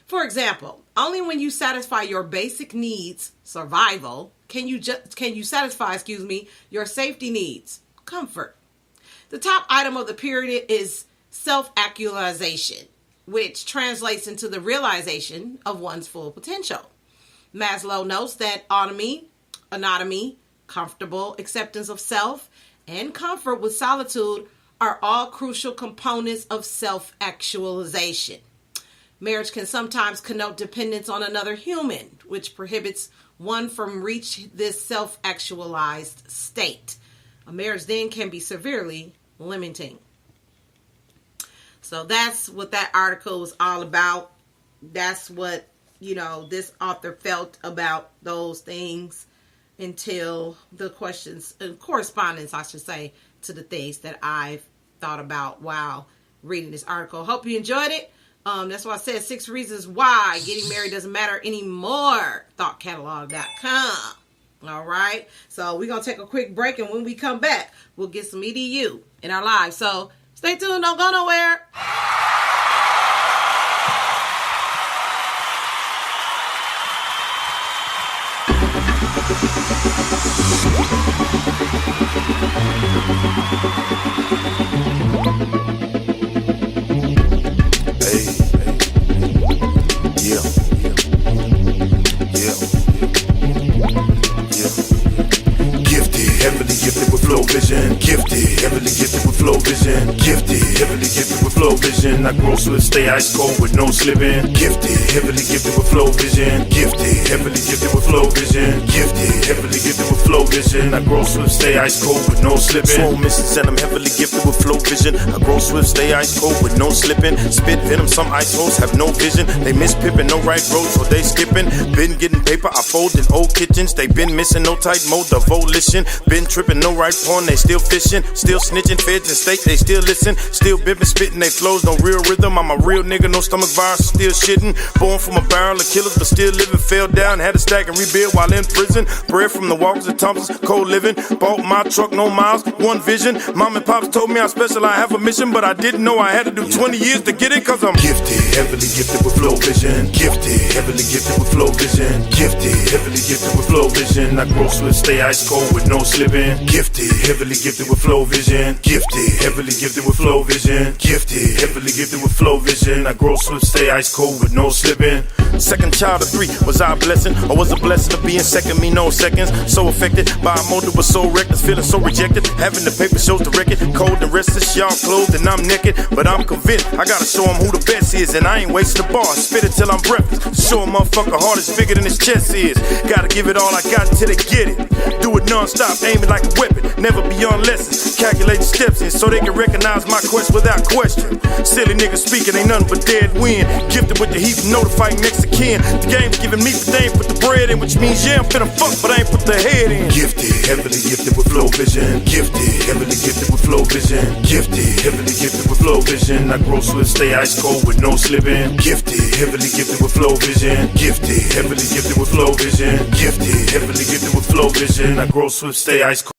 For example, only when you satisfy your basic needs, survival, can you satisfy, your safety needs, comfort. The top item of the pyramid is self-actualization, which translates into the realization of one's full potential. Maslow notes that autonomy, comfortable acceptance of self, and comfort with solitude are all crucial components of self-actualization. Marriage can sometimes connote dependence on another human, which prohibits one from reach this self-actualized state. A marriage then can be severely limiting. So that's what that article was all about. That's what, this author felt about those things until the questions and correspondence, I should say, to the things that I've thought about while reading this article. Hope you enjoyed it. That's why I said 6 reasons why getting married doesn't matter anymore. ThoughtCatalog.com. All right. So we're going to take a quick break. And when we come back, we'll get some EDU in our lives. So stay tuned. Don't go nowhere. Gifted with flow vision, gifted, heavily gifted with flow vision, gifted, heavily gifted with flow vision. I grow swift, stay ice cold with no slipping. Gifted, heavily gifted with flow vision, gifted, heavily gifted with flow vision, gifted, heavily gifted with flow vision. I grow swift, stay ice cold with no slipping. Slow missions and I'm heavily gifted with flow vision. I grow swift, stay ice cold with no slipping. Spit venom, some ice hoes have no vision. They miss pippin', no right road, so they skipping. Been getting paper, I fold in old kitchens. They been missing no tight mode of volition. Been tripping, no right porn, they still fishing, still snitching, feds and state, they still listen, still bipping, spitting, they flows, no real rhythm. I'm a real nigga, no stomach virus, still shitting. Born from a barrel of killers, but still living. Fell down, had to stack and rebuild while in prison. Bread from the Walkers and Thompsons, cold living. Bought my truck, no miles, one vision. Mom and pops told me I'm special, I have a mission, but I didn't know I had to do 20 years to get it, cause I'm gifted, heavily gifted with flow vision. Gifted, heavily gifted with flow vision. Gifted, heavily gifted with flow vision. I grow swift, stay ice cold with no slipping. Gifted, heavily gifted with flow vision. Gifted, heavily gifted with flow vision. Gifted, heavily gifted with flow vision. I grow swift, stay ice cold with no slipping. Second child of 3, was I a blessing? Or was a blessing to being second me no seconds? So affected by a motive, was so reckless, feeling so rejected. Having the paper shows the record, cold and restless, y'all clothed and I'm naked. But I'm convinced, I gotta show him who the best is. And I ain't wasting the bar, spit it till I'm breathless. Show a motherfucker heart is bigger than his chest is. Gotta give it all I got until they get it. Do it non-stop, aim it like a weapon. Never beyond lessons, calculating steps in so they can recognize my quest without question. Silly niggas speaking, ain't nothing but dead wind. Gifted with the heat, know to fight next to kin. The game's giving me, but they ain't put the bread in, which means yeah, I'm finna fuck, but I ain't put the head in. Gifted, heavily gifted with flow vision. Gifted, heavily gifted with flow vision. Gifted, heavily gifted with flow vision. I grow swift, stay ice cold with no slipping. Gifted, heavily gifted with flow vision. Gifted, heavily gifted with flow vision. Gifted, heavily gifted with flow vision. I grow swift, stay ice cold.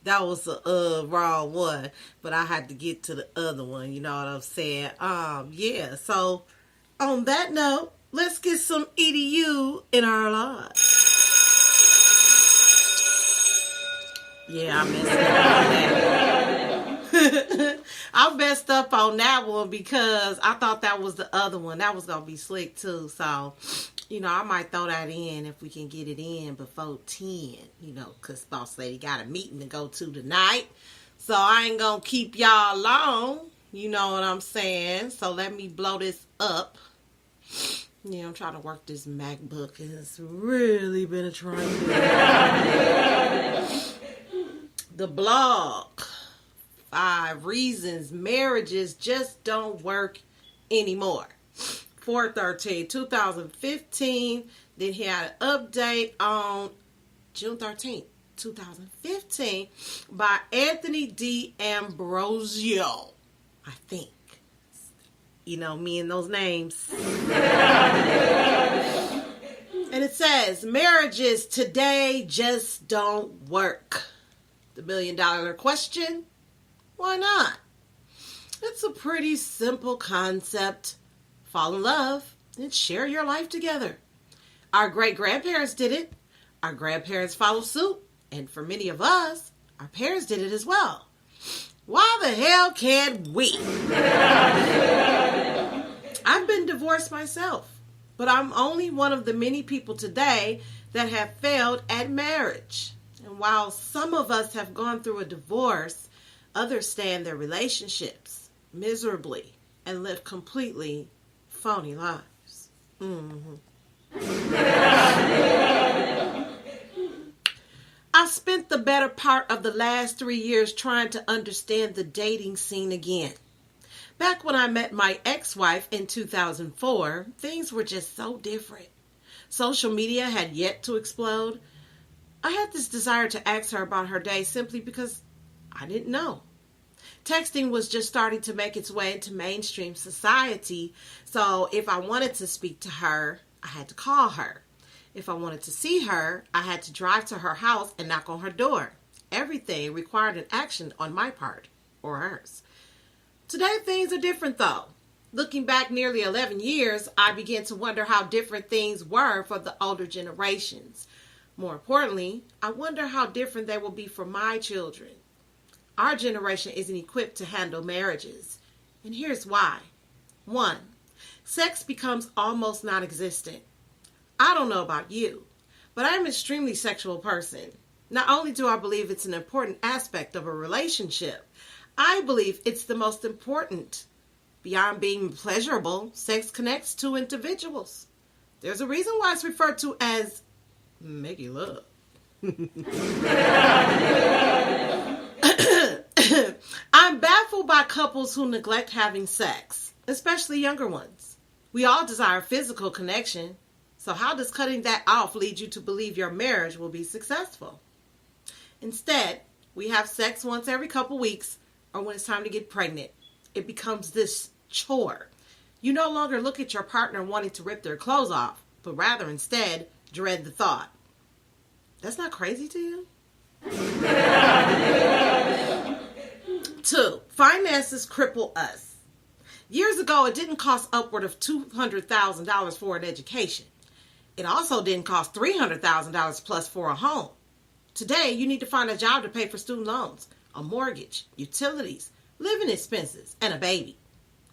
That was the wrong one, but I had to get to the other one. You know what I'm saying? Yeah. So on that note, let's get some EDU in our lives. Yeah, I messed up on that. I messed up on that one because I thought that was the other one. That was gonna be slick too. So, you know, I might throw that in if we can get it in before 10. You know, cause Boss Lady got a meeting to go to tonight. So I ain't gonna keep y'all long. You know what I'm saying? So let me blow this up. Yeah, I'm trying to work this MacBook and it's really been a trial. The blog. 5 reasons marriages just don't work anymore. 4/13/2015. Then he had an update on June 13th, 2015 by Anthony D. Ambrosio. I think. You know, me and those names. And it says, marriages today just don't work. The $1 million question, why not? It's a pretty simple concept. Fall in love and share your life together. Our great-grandparents did it. Our grandparents followed suit. And for many of us, our parents did it as well. Why the hell can't we? I've been divorced myself, but I'm only one of the many people today that have failed at marriage. And while some of us have gone through a divorce, others stay in their relationships miserably and live completely phony lives. I spent the better part of the last 3 years trying to understand the dating scene again. Back when I met my ex-wife in 2004, things were just so different. Social media had yet to explode. I had this desire to ask her about her day simply because I didn't know. Texting was just starting to make its way into mainstream society, so if I wanted to speak to her, I had to call her. If I wanted to see her, I had to drive to her house and knock on her door. Everything required an action on my part, or hers. Today, things are different though. Looking back nearly 11 years, I began to wonder how different things were for the older generations. More importantly, I wonder how different they will be for my children. Our generation isn't equipped to handle marriages. And here's why. 1. Sex becomes almost non-existent. I don't know about you, but I'm an extremely sexual person. Not only do I believe it's an important aspect of a relationship, I believe it's the most important. Beyond being pleasurable, sex connects two individuals. There's a reason why it's referred to as making love. I'm baffled by couples who neglect having sex, especially younger ones. We all desire physical connection, so how does cutting that off lead you to believe your marriage will be successful? Instead, we have sex once every couple weeks or when it's time to get pregnant. It becomes this chore. You no longer look at your partner wanting to rip their clothes off, but rather instead dread the thought. That's not crazy to you? 2. Finances cripple us. Years ago, it didn't cost upward of $200,000 for an education. It also didn't cost $300,000 plus for a home. Today, you need to find a job to pay for student loans, a mortgage, utilities, living expenses, and a baby.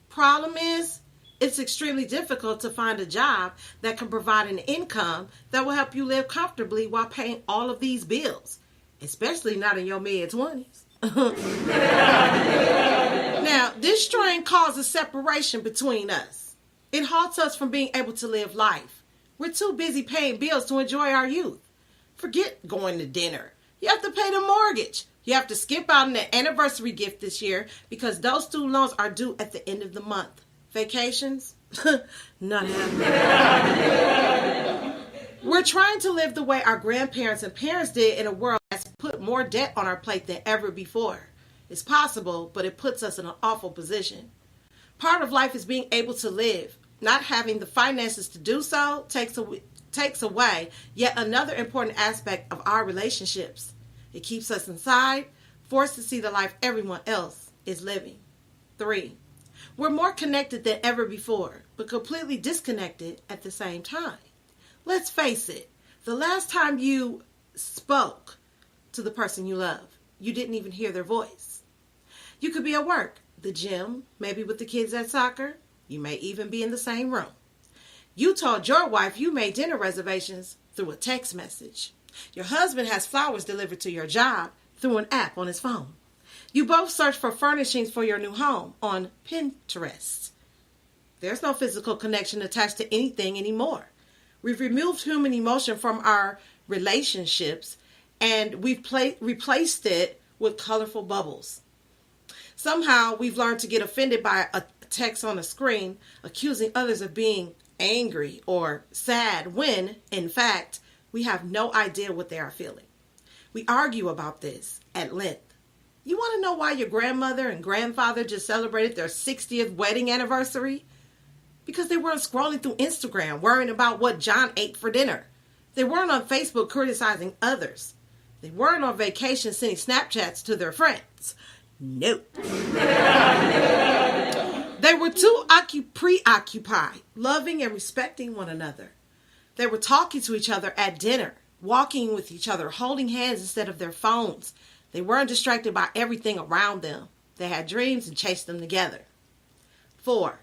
Problem is, it's extremely difficult to find a job that can provide an income that will help you live comfortably while paying all of these bills, especially not in your mid-20s. Now, this strain causes separation between us. It halts us from being able to live life. We're too busy paying bills to enjoy our youth. Forget going to dinner. You have to pay the mortgage. You have to skip out on the anniversary gift this year because those student loans are due at the end of the month. Vacations? Not happening. We're trying to live the way our grandparents and parents did in a world that's put more debt on our plate than ever before. It's possible, but it puts us in an awful position. Part of life is being able to live. Not having the finances to do so takes away yet another important aspect of our relationships. It keeps us inside, forced to see the life everyone else is living. 3. We're more connected than ever before, but completely disconnected at the same time. Let's face it, the last time you spoke to the person you love, you didn't even hear their voice. You could be at work, the gym, maybe with the kids at soccer. You may even be in the same room. You told your wife you made dinner reservations through a text message. Your husband has flowers delivered to your job through an app on his phone. You both search for furnishings for your new home on Pinterest. There's no physical connection attached to anything anymore. We've removed human emotion from our relationships and we've replaced it with colorful bubbles. Somehow we've learned to get offended by a text on a screen accusing others of being angry or sad when, in fact, we have no idea what they are feeling. We argue about this at length. You want to know why your grandmother and grandfather just celebrated their 60th wedding anniversary? Because they weren't scrolling through Instagram worrying about what John ate for dinner. They weren't on Facebook criticizing others. They weren't on vacation sending Snapchats to their friends. No. They were too preoccupied, loving and respecting one another. They were talking to each other at dinner, walking with each other, holding hands instead of their phones. They weren't distracted by everything around them. They had dreams and chased them together. 4.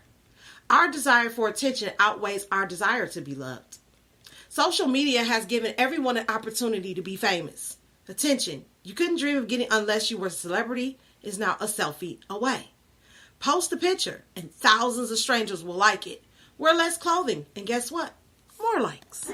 Our desire for attention outweighs our desire to be loved. Social media has given everyone an opportunity to be famous. Attention you couldn't dream of getting unless you were a celebrity is now a selfie away. Post a picture and thousands of strangers will like it. Wear less clothing and guess what? More likes.